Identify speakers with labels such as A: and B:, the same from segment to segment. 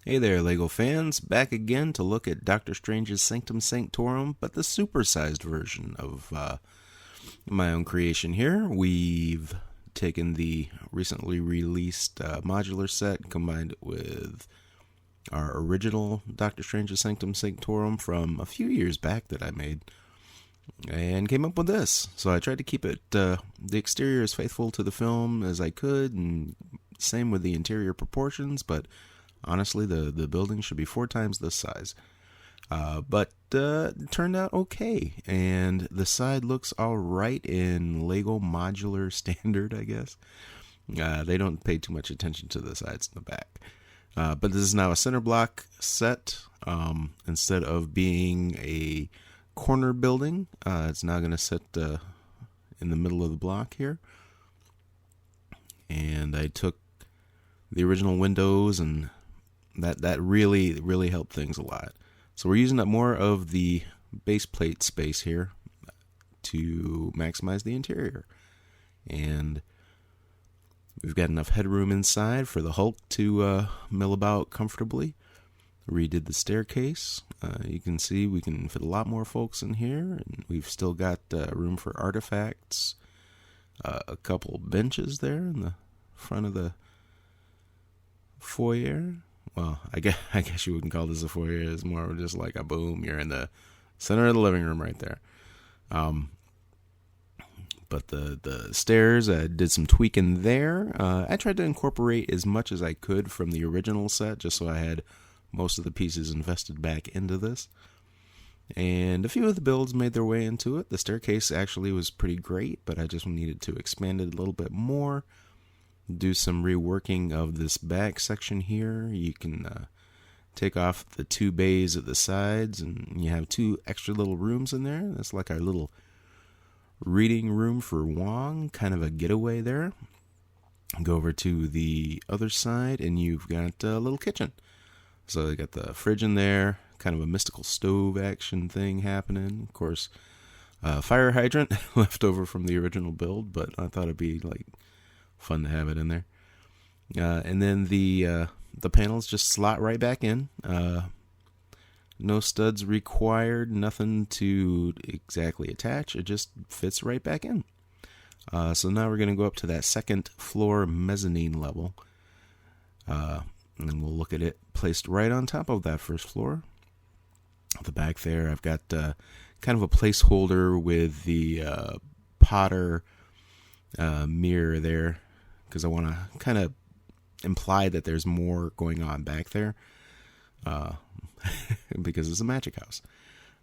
A: Hey there, LEGO fans. Back again to look at Doctor Strange's Sanctum Sanctorum, but the supersized version of my own creation here. We've taken the recently released modular set, combined it with our original Doctor Strange's Sanctum Sanctorum from a few years back that I made, and came up with this. So I tried to keep it, the exterior as faithful to the film as I could, and same with the interior proportions, but honestly, the building should be 4 times this size. But it turned out okay, and the side looks all right in Lego modular standard, I guess. They don't pay too much attention to the sides and the back. But this is now a center block set. Instead of being a corner building, it's now going to sit in the middle of the block here. And I took the original windows, and that really helped things a lot. So we're using up more of the base plate space here to maximize the interior. And we've got enough headroom inside for the Hulk to mill about comfortably. Redid the staircase. You can see we can fit a lot more folks in here, and we've still got room for artifacts. A couple benches there in the front of the foyer. Well, I guess you wouldn't call this a foyer. It's more just like a boom. You're in the center of the living room right there. But the stairs, I did some tweaking there. I tried to incorporate as much as I could from the original set, just so I had most of the pieces invested back into this. And a few of the builds made their way into it. The staircase actually was pretty great, but I just needed to expand it a little bit more. Do some reworking of this back section here. You can take off the 2 bays at the sides, and you have 2 extra little rooms in there. That's like our little reading room for Wong, kind of a getaway there. Go over to the other side, and you've got a little kitchen. So you got the fridge in there, kind of a mystical stove action thing happening. Of course, fire hydrant left over from the original build, but I thought it'd be like fun to have it in there. And then the panels just slot right back in. No studs required, nothing to exactly attach. It just fits right back in. So now we're going to go up to that second floor mezzanine level. And we'll look at it placed right on top of that first floor. At the back there, I've got kind of a placeholder with the Potter mirror there, because I want to kind of imply that there's more going on back there, because it's a magic house.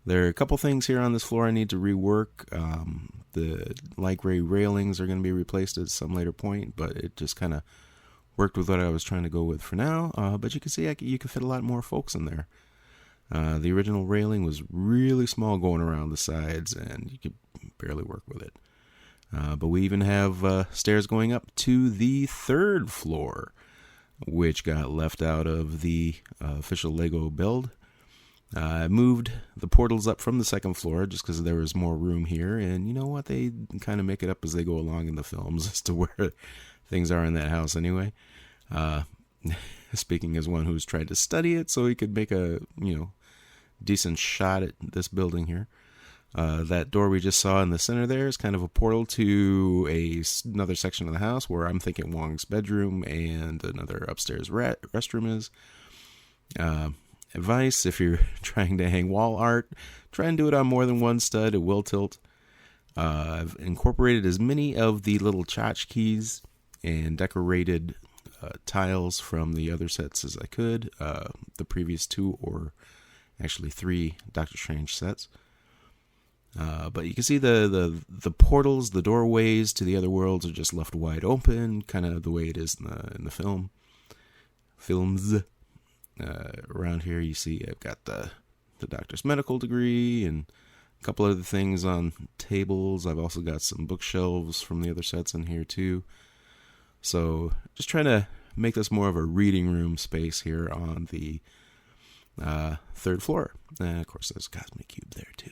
A: There are a couple things here on this floor I need to rework. The light gray railings are going to be replaced at some later point, but it just kind of worked with what I was trying to go with for now. But you can see you can fit a lot more folks in there. The original railing was really small going around the sides, and you could barely work with it. But we even have stairs going up to the 3rd floor, which got left out of the official Lego build. I moved the portals up from the 2nd floor just because there was more room here, and you know what? They kind of make it up as they go along in the films as to where things are in that house anyway. Speaking as one who's tried to study it so he could make a decent shot at this building here. That door we just saw in the center there is kind of a portal to another section of the house where I'm thinking Wong's bedroom and another upstairs restroom is. Advice, if you're trying to hang wall art, try and do it on more than one stud. It will tilt. I've incorporated as many of the little tchotchkes and decorated tiles from the other sets as I could. The previous 2, or actually 3 Doctor Strange sets. But you can see the portals, the doorways to the other worlds are just left wide open, kind of the way it is in the films. Around here you see I've got the doctor's medical degree and a couple other things on tables. I've also got some bookshelves from the other sets in here too. So just trying to make this more of a reading room space here on the 3rd floor. And of course there's a Cosmic Cube there too.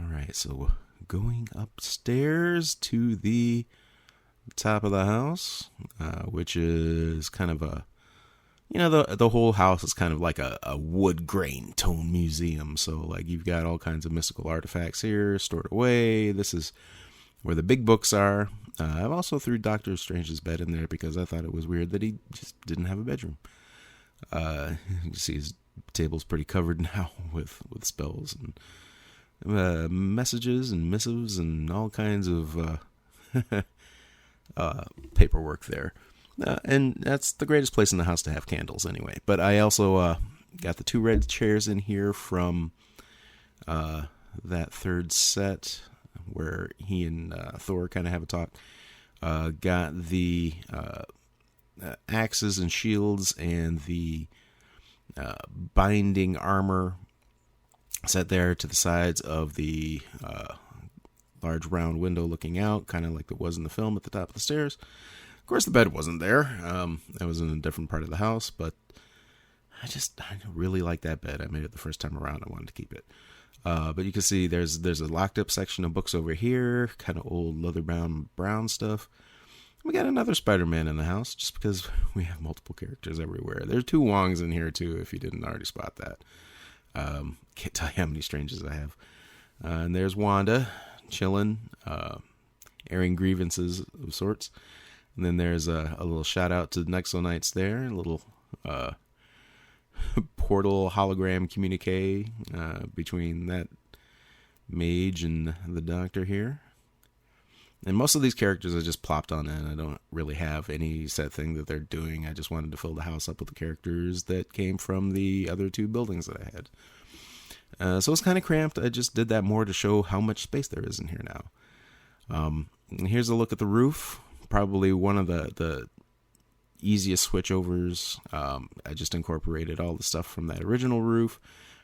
A: Alright, so going upstairs to the top of the house, which is kind of a, the whole house is kind of like a wood grain tone museum. So like you've got all kinds of mystical artifacts here stored away. This is where the big books are. I've also threw Doctor Strange's bed in there because I thought it was weird that he just didn't have a bedroom. You see his table's pretty covered now with spells and messages and missives and all kinds of paperwork there. And that's the greatest place in the house to have candles anyway. But I also got the 2 red chairs in here from that third set where he and Thor kind of have a talk. Got the axes and shields and the binding armor set there to the sides of the large round window looking out, kind of like it was in the film at the top of the stairs. Of course, the bed wasn't there. That was in a different part of the house, but I really like that bed. I made it the first time around. I wanted to keep it. But you can see there's a locked up section of books over here, kind of old leather brown stuff. We got another Spider-Man in the house, just because we have multiple characters everywhere. There's 2 Wongs in here too, if you didn't already spot that. Can't tell you how many Stranges I have. And there's Wanda, chilling, airing grievances of sorts. And then there's a little shout out to Nexo Knights there, a little portal hologram communique between that mage and the Doctor here. And most of these characters I just plopped on in. I don't really have any set thing that they're doing. I just wanted to fill the house up with the characters that came from the other 2 buildings that I had. So it's kind of cramped. I just did that more to show how much space there is in here now. Here's a look at the roof. Probably one of the easiest switchovers. I just incorporated all the stuff from that original roof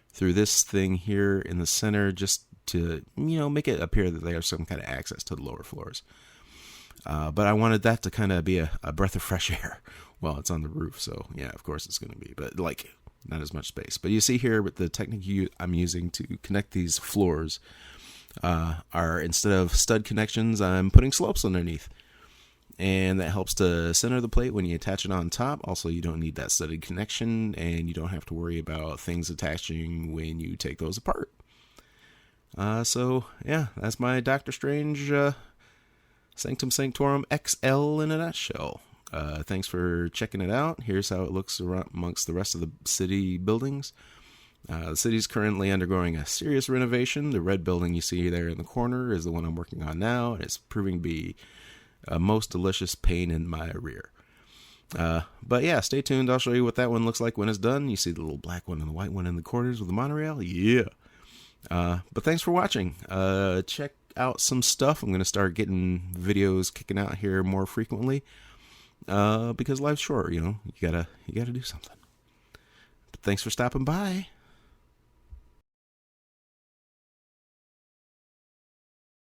A: through this thing here in the center, just to make it appear that they have some kind of access to the lower floors. But I wanted that to kind of be a breath of fresh air while it's on the roof. So yeah, of course it's going to be, but like not as much space. But you see here with the technique I'm using to connect these floors are, instead of stud connections, I'm putting slopes underneath. And that helps to center the plate when you attach it on top. Also, you don't need that studded connection, and you don't have to worry about things attaching when you take those apart. So, yeah, that's my Doctor Strange Sanctum Sanctorum XL in a nutshell. Thanks for checking it out. Here's how it looks amongst the rest of the city buildings. The city's currently undergoing a serious renovation. The red building you see there in the corner is the one I'm working on now, and it's proving to be a most delicious pain in my rear. But yeah, stay tuned. I'll show you what that one looks like when it's done. You see the little black one and the white one in the corners with the monorail? Yeah. But thanks for watching. Check out some stuff. I'm going to start getting videos kicking out here more frequently. Because life's short, you gotta do something. But thanks for stopping by.